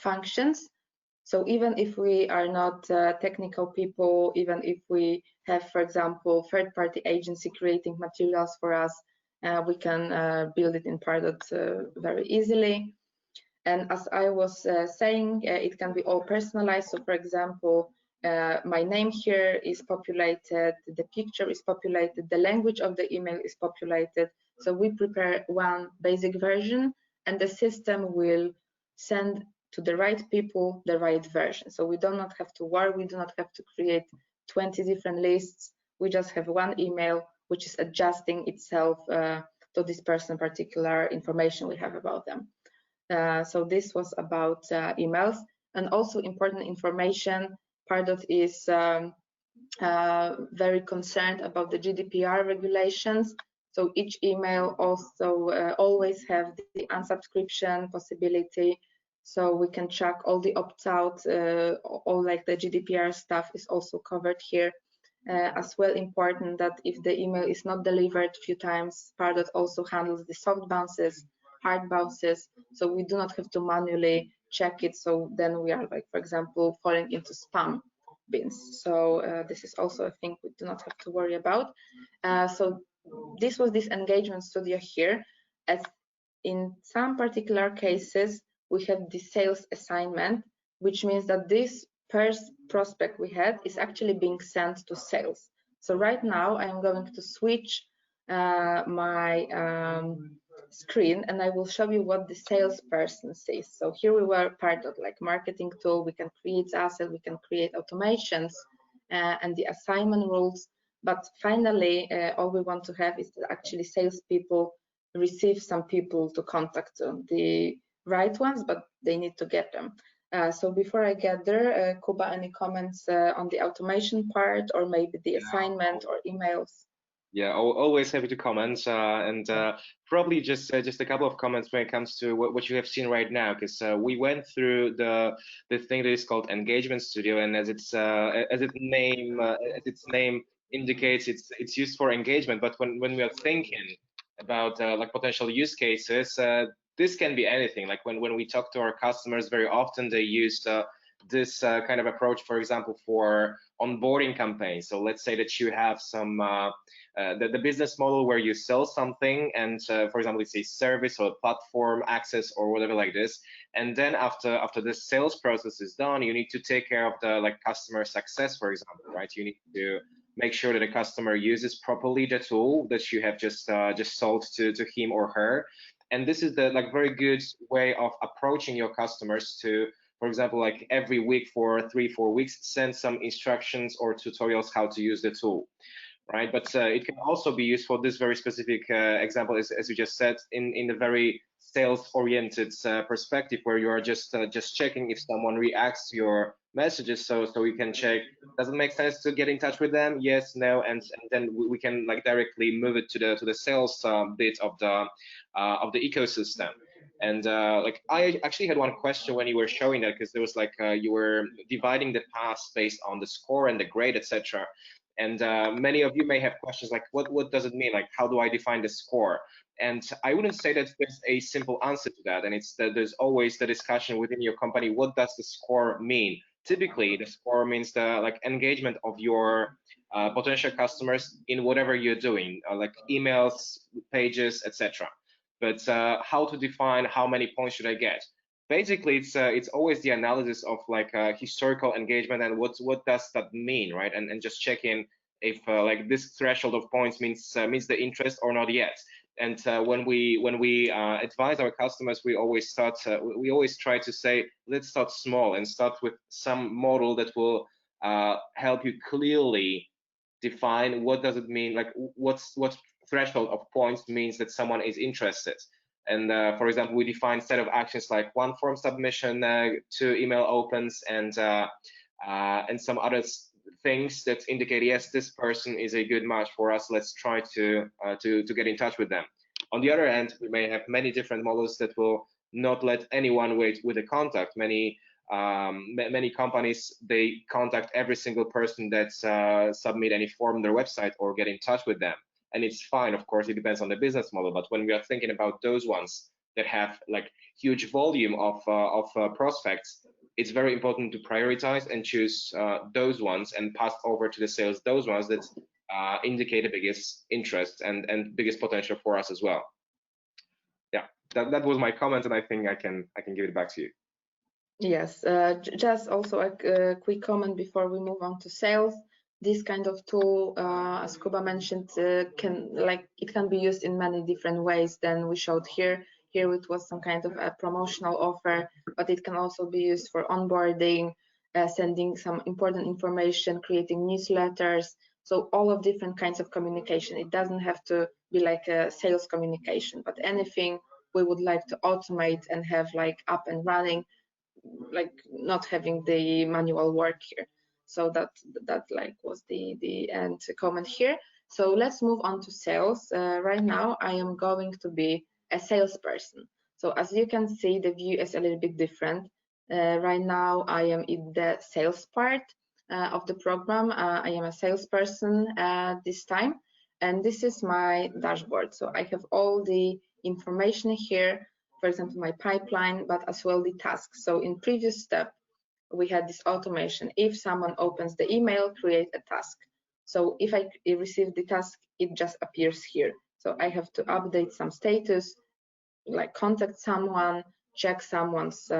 functions. So even if we are not technical people, even if we have, for example, third-party agency creating materials for us, we can build it in Pardot very easily. And as I was saying, it can be all personalized. So for example, my name here is populated, the picture is populated, the language of the email is populated. So we prepare one basic version and the system will send to the right people the right version. So we do not have to worry, we do not have to create 20 different lists. We just have one email which is adjusting itself to this person particular information we have about them. So this was about emails, and also important information. Pardot is very concerned about the GDPR regulations. So each email also always have the unsubscription possibility. So we can track all the opt-out, all like the GDPR stuff is also covered here. As well important that if the email is not delivered a few times, Pardot also handles the soft bounces, hard bounces, so we do not have to manually check it. So then we are like, for example, falling into spam bins. So this is also a thing we do not have to worry about. So this was this engagement studio here. As in some particular cases, we have the sales assignment, which means that this first prospect we had is actually being sent to sales. So right now I'm going to switch my screen and I will show you what the salesperson sees. So here we were part of like marketing tool, we can create assets, we can create automations and the assignment rules. But finally, all we want to have is that actually salespeople receive some people to contact the right ones, but they need to get them. So before I get there, Kuba, any comments on the automation part or maybe the assignment or emails? Yeah, always happy to comment, and probably just a couple of comments when it comes to what you have seen right now, because we went through the thing that is called Engagement Studio, and as its name indicates, it's used for engagement. But when we are thinking about like potential use cases, this can be anything. Like when we talk to our customers, very often they use this kind of approach, for example, for onboarding campaigns. So let's say that you have some the business model where you sell something, and for example, it's a service or a platform access or whatever like this. And then after the sales process is done, you need to take care of the like customer success, for example, right? You need to make sure that the customer uses properly the tool that you have just sold to him or her. And this is the like very good way of approaching your customers to, for example, like every week for 3-4 weeks, send some instructions or tutorials how to use the tool, right? But it can also be used for this very specific example, as you just said, in a very sales-oriented perspective, where you are just checking if someone reacts to your messages, so we can check, does it make sense to get in touch with them? Yes, no, and then we can like directly move it to the sales bit of the ecosystem. And like I actually had one question when you were showing that, because there was like you were dividing the pass based on the score and the grade, etc. And many of you may have questions like, what does it mean? Like, how do I define the score? And I wouldn't say that there's a simple answer to that. And it's that there's always the discussion within your company. What does the score mean? Typically, the score means the like engagement of your potential customers in whatever you're doing, like emails, pages, etc. But how to define how many points should I get? Basically, it's always the analysis of like historical engagement and what does that mean, right? And just checking if like this threshold of points means the interest or not yet. And when we advise our customers, we always try to say, let's start small and start with some model that will help you clearly define what does it mean, like what threshold of points means that someone is interested. And for example, we define set of actions like one form submission, 2 email opens, and some other things that indicate, yes, this person is a good match for us. Let's try to get in touch with them. On the other hand, we may have many different models that will not let anyone wait with a contact. Many companies, they contact every single person that submit any form on their website or get in touch with them, and it's fine. Of course, it depends on the business model, but when we are thinking about those ones that have like huge volume of prospects, it's very important to prioritize and choose those ones and pass over to the sales those ones that indicate the biggest interest and biggest potential for us as well. Yeah, that was my comment, and I think I can give it back to you. Yes, just also a quick comment before we move on to sales. This kind of tool, as Kuba mentioned, it can be used in many different ways than we showed here. Here it was some kind of a promotional offer, but it can also be used for onboarding, sending some important information, creating newsletters. So all of different kinds of communication. It doesn't have to be like a sales communication, but anything we would like to automate and have like up and running, like not having the manual work here. So that like was the end comment here. So let's move on to sales. Right now I am going to be a salesperson. So as you can see, the view is a little bit different. Right now I am in the sales part of the program. I am a salesperson this time, and this is my dashboard. So I have all the information here, for example, my pipeline, but as well the tasks. So in previous step, we had this automation. If someone opens the email, create a task. So if I receive the task, it just appears here. So I have to update some status, like contact someone, check someone's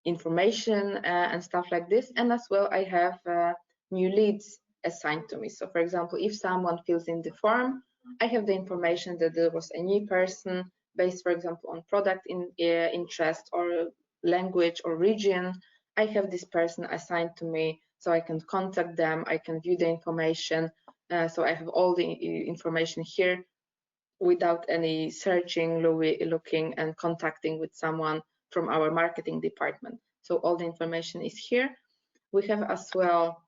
information and stuff like this. And as well, I have new leads assigned to me. So for example, if someone fills in the form, I have the information that there was a new person based, for example, on product interest or language or region. I have this person assigned to me, so I can contact them, I can view the information. So I have all the information here without any searching, looking and contacting with someone from our marketing department. So all the information is here. We have as well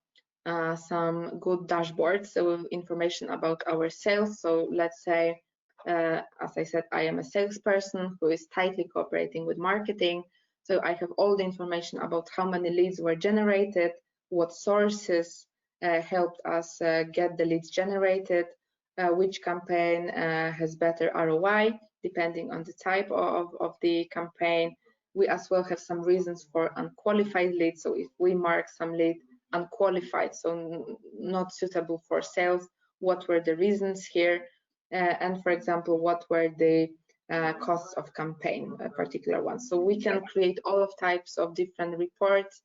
some good dashboards with information about our sales. So let's say, as I said, I am a salesperson who is tightly cooperating with marketing. So I have all the information about how many leads were generated, what sources helped us get the leads generated, which campaign has better ROI, depending on the type of the campaign. We as well have some reasons for unqualified leads. So if we mark some lead unqualified, so not suitable for sales, what were the reasons here? And for example, what were the costs of campaign, particular ones. So we can create all of types of different reports,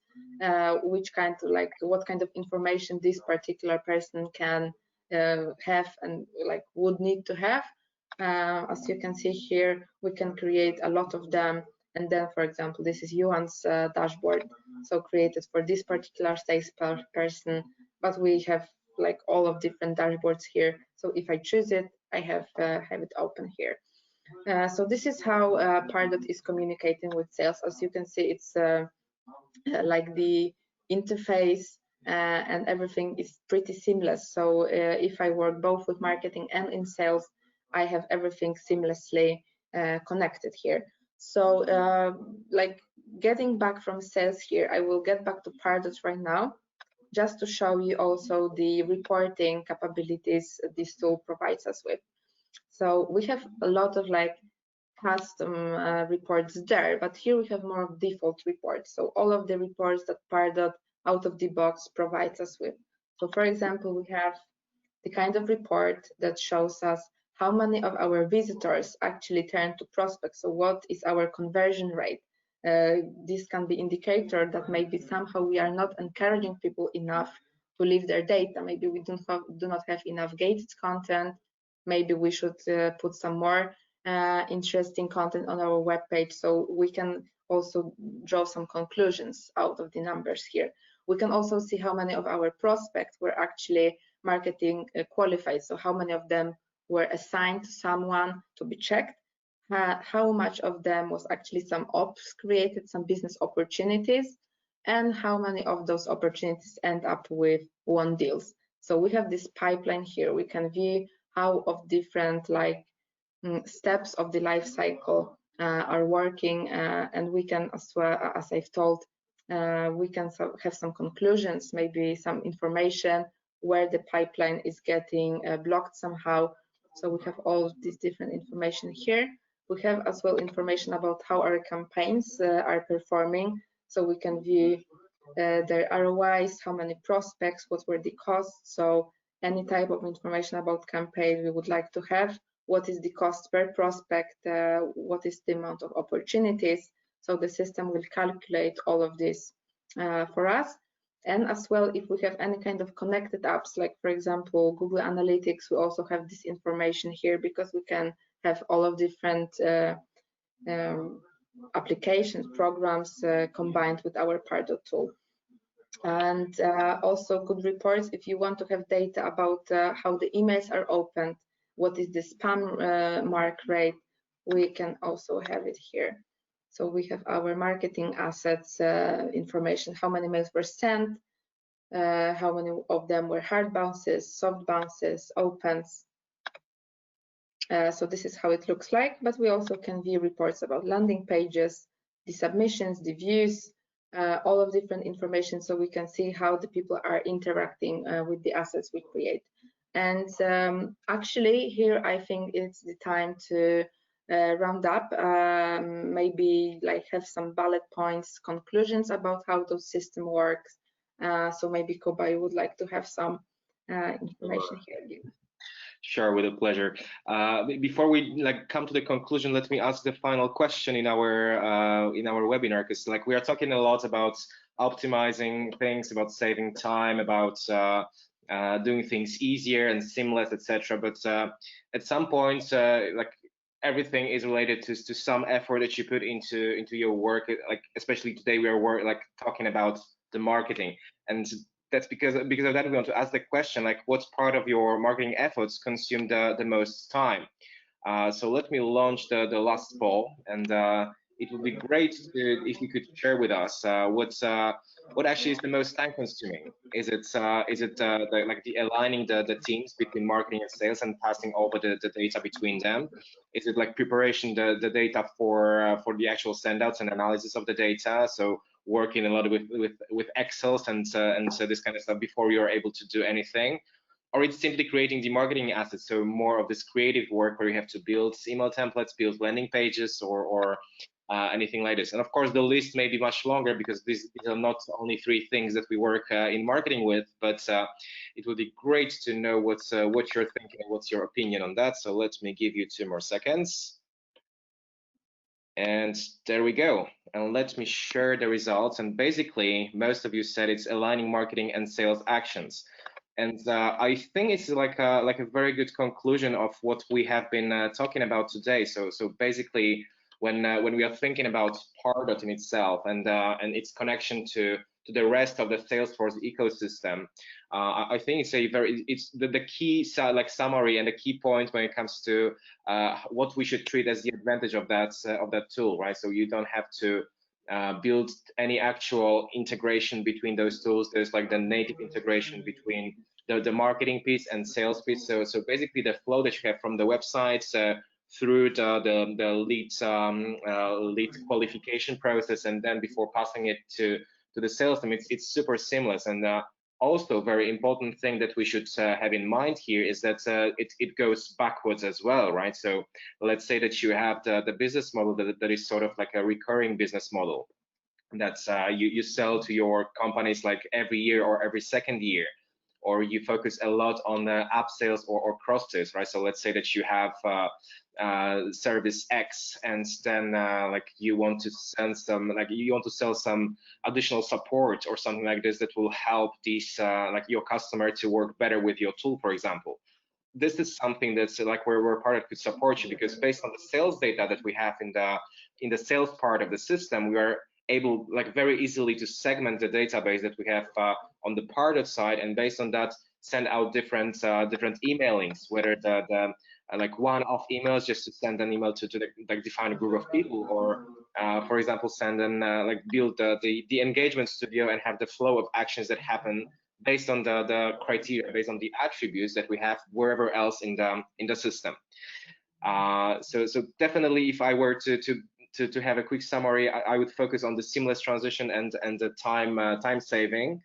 which kind of like what kind of information this particular person can have and like would need to have. As you can see here, we can create a lot of them. And then, for example, this is Johan's dashboard, so created for this particular sales person, but we have like all of different dashboards here. So if I choose it, I have it open here. So this is how Pardot is communicating with sales. As you can see, it's like the interface and everything is pretty seamless. So if I work both with marketing and in sales, I have everything seamlessly connected here. So like getting back from sales here, I will get back to Pardot right now, just to show you also the reporting capabilities this tool provides us with. So we have a lot of like custom reports there, but here we have more of default reports. So all of the reports that Pardot out of the box provides us with. So for example, we have the kind of report that shows us how many of our visitors actually turn to prospects. So what is our conversion rate? This can be indicator that maybe somehow we are not encouraging people enough to leave their data. Maybe we do not have enough gated content. Maybe we should put some more interesting content on our webpage, so we can also draw some conclusions out of the numbers here. We can also see how many of our prospects were actually marketing qualified, so how many of them were assigned to someone to be checked, how much of them was actually some ops created, some business opportunities, and how many of those opportunities end up with won deals. So we have this pipeline here. We can view how of different steps of the life cycle are working, and we can as well, as I've told, we can have some conclusions, maybe some information where the pipeline is getting blocked somehow. So we have all this different information here. We have as well information about how our campaigns are performing. So we can view their ROIs, how many prospects, what were the costs. So any type of information about campaign we would like to have. What is the cost per prospect? What is the amount of opportunities? So the system will calculate all of this for us. And as well, if we have any kind of connected apps, like for example, Google Analytics, we also have this information here because we can have all of different applications, programs combined with our Pardot tool. And also good reports if you want to have data about how the emails are opened, what is the spam mark rate, we can also have it here. So we have our marketing assets information, how many mails were sent, how many of them were hard bounces, soft bounces, opens. So this is how it looks like, but we also can view reports about landing pages, the submissions, the views, all of different information, so we can see how the people are interacting with the assets we create. And actually here I think it's the time to round up, maybe like have some bullet points, conclusions about how the system works. So maybe Koba, you would like to have some information here. Sure, with a pleasure. Before we come to the conclusion, let me ask the final question in our webinar, because we are talking a lot about optimizing things, about saving time, about doing things easier and seamless, etc. But at some point, everything is related to some effort that you put into your work. Especially today, we are talking about the marketing, and that's because of that we want to ask the question, what part of your marketing efforts consume the most time? So let me launch the last poll, and it would be great if you could share with us what actually is the most time consuming. Is it the aligning the teams between marketing and sales and passing over the data between them? Is it preparation the data for the actual sendouts and analysis of the data? So working a lot with Excels and so this kind of stuff before you're able to do anything, or it's simply creating the marketing assets, so more of this creative work where you have to build email templates, build landing pages, or anything like this. And of course, the list may be much longer because these are not only 3 things that we work in marketing with, but it would be great to know what you're thinking and what's your opinion on that. So let me give you 2 more seconds. And there we go. And let me share the results. And basically, most of you said it's aligning marketing and sales actions. And I think it's like a very good conclusion of what we have been talking about today. So basically, when we are thinking about Pardot in itself and its connection to the rest of the Salesforce ecosystem, I think it's the key summary and the key point when it comes to what we should treat as the advantage of that tool, right? So you don't have to build any actual integration between those tools. There's the native integration between the marketing piece and sales piece. So basically the flow that you have from the websites through the lead qualification process, and then before passing it to the sales team, it's super seamless. And also very important thing that we should have in mind here is that it goes backwards as well, right? So let's say that you have the business model that is sort of like a recurring business model that's you sell to your companies every year or every second year, or you focus a lot on app sales or cross sales, right? So let's say that you have service X, and then you want to send some you want to sell some additional support or something like this that will help these your customer to work better with your tool, for example. This is something that's where Pardot could support you, because based on the sales data that we have in the sales part of the system, we are able very easily to segment the database that we have on the Pardot side, and based on that send out different emailings, whether the like one-off emails just to send an email to the like defined group of people, or for example, send an like build the engagement studio and have the flow of actions that happen based on the criteria, based on the attributes that we have wherever else in the system. So definitely, if I were to have a quick summary, I would focus on the seamless transition and the time saving.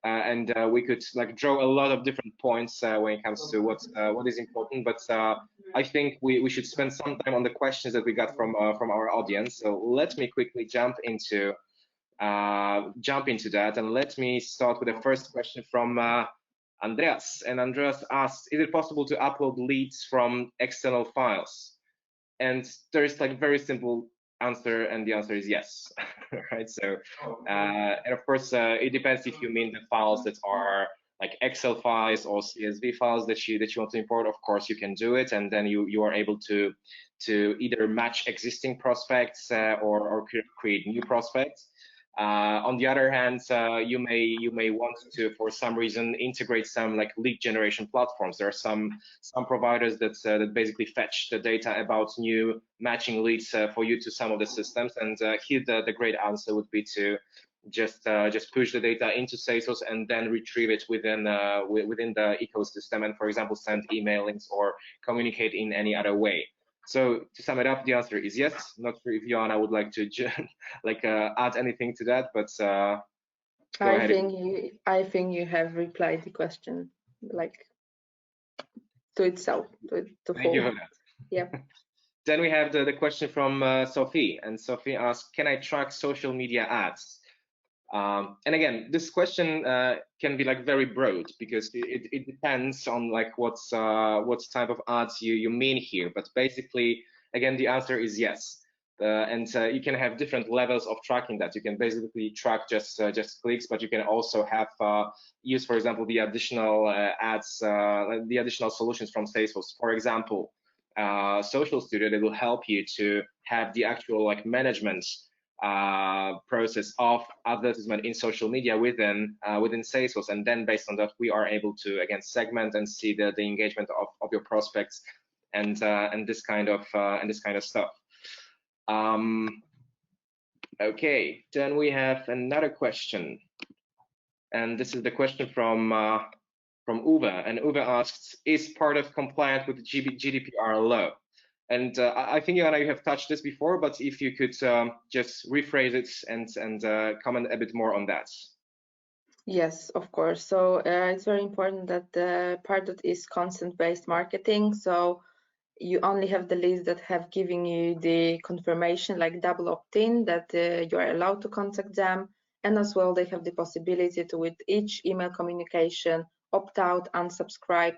And we could like draw a lot of different points when it comes to what is important. But I think we should spend some time on the questions that we got from our audience. So let me quickly jump into that, and let me start with the first question from Andreas. And Andreas asks, is it possible to upload leads from external files? And there's like very simple answer, and the answer is yes. Right? So and of course it depends if you mean the files that are like Excel files or CSV files that you want to import. Of course you can do it, and then you are able to either match existing prospects or create new prospects. On the other hand, you may want to, for some reason, integrate some like lead generation platforms. There are some providers that basically fetch the data about new matching leads for you to some of the systems. And here the great answer would be to just push the data into Salesforce and then retrieve it within the ecosystem, and for example send email links or communicate in any other way. So to sum it up, the answer is yes. Not sure if Joanna would like to like add anything to that, but go ahead. I think you have replied the question like to itself, to Thank you for full. that. Yeah. Then we have the question from Sophie, and Sophie asks, can I track social media ads? And again, this question can be like very broad, because it depends on like what type of ads you mean here. But basically, again, the answer is yes. And you can have different levels of tracking that. You can basically track just clicks, but you can also have use, for example, the additional ads, the additional solutions from Salesforce. For example, Social Studio, that will help you to have the actual like management process of advertisement in social media within Salesforce, and then based on that we are able to again segment and see the engagement of your prospects and this kind of stuff. Okay, then we have another question, and this is the question from Uwe, and Uwe asks, is Pardot compliant with the GDPR law? And I think Joanna, you have touched this before, but if you could just rephrase it and comment a bit more on that. Yes, of course. So it's very important that the Pardot is consent-based marketing. So you only have the leads that have given you the confirmation, like double opt-in, that you are allowed to contact them. And as well, they have the possibility to, with each email communication, opt out, unsubscribe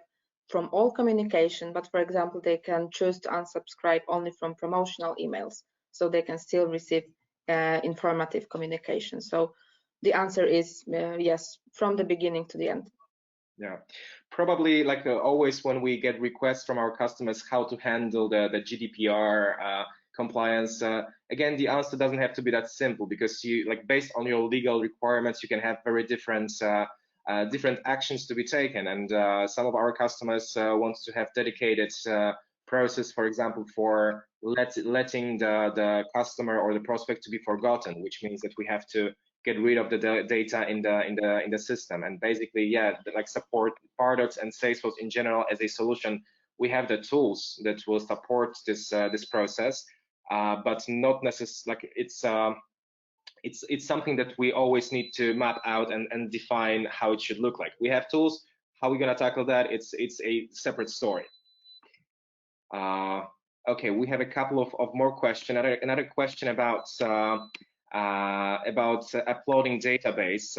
from all communication. But for example, they can choose to unsubscribe only from promotional emails, so they can still receive informative communication. So the answer is yes, from the beginning to the end. Yeah, probably like always when we get requests from our customers how to handle the GDPR compliance, again, the answer doesn't have to be that simple, because you like based on your legal requirements, you can have very different actions to be taken. And some of our customers want to have dedicated process, for example, for letting the customer or the prospect to be forgotten, which means that we have to get rid of the data in the system. And basically, yeah, like support Pardot and Salesforce in general as a solution. We have the tools that will support this process, but not necessarily like it's something that we always need to map out and define how it should look like. We have tools. How we're gonna tackle that? It's a separate story. Okay, we have a couple of more questions. Another question about uploading database,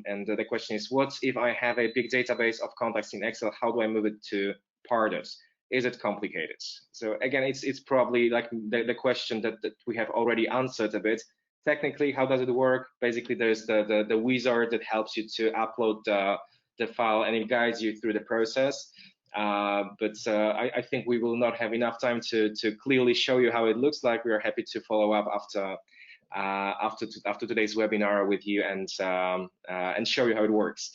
and the question is, what if I have a big database of contacts in Excel? How do I move it to Pardot? Is it complicated? So again, it's probably like the question that we have already answered a bit. Technically, how does it work? Basically, there's the wizard that helps you to upload the file, and it guides you through the process. But I think we will not have enough time to clearly show you how it looks like. We are happy to follow up after today's webinar with you and show you how it works.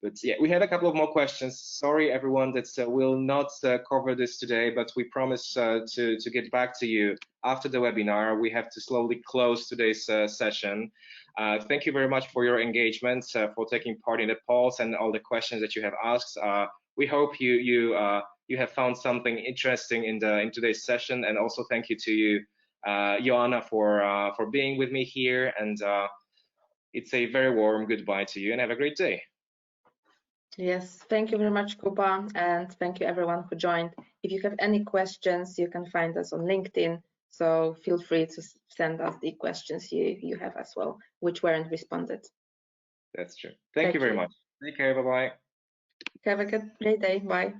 But yeah, we have a couple of more questions. Sorry, everyone, that we'll not cover this today, but we promise to get back to you after the webinar. We have to slowly close today's session. Thank you very much for your engagement, for taking part in the polls and all the questions that you have asked. We hope you have found something interesting in today's session, and also thank you to you, Joanna, for being with me here. And it's a very warm goodbye to you, and have a great day. Yes, thank you very much, Kuba, and thank you everyone who joined. If you have any questions, you can find us on LinkedIn, so feel free to send us the questions you have as well, which weren't responded. That's true. Thank you very much. Take care. Bye-bye. Have a great day. Bye.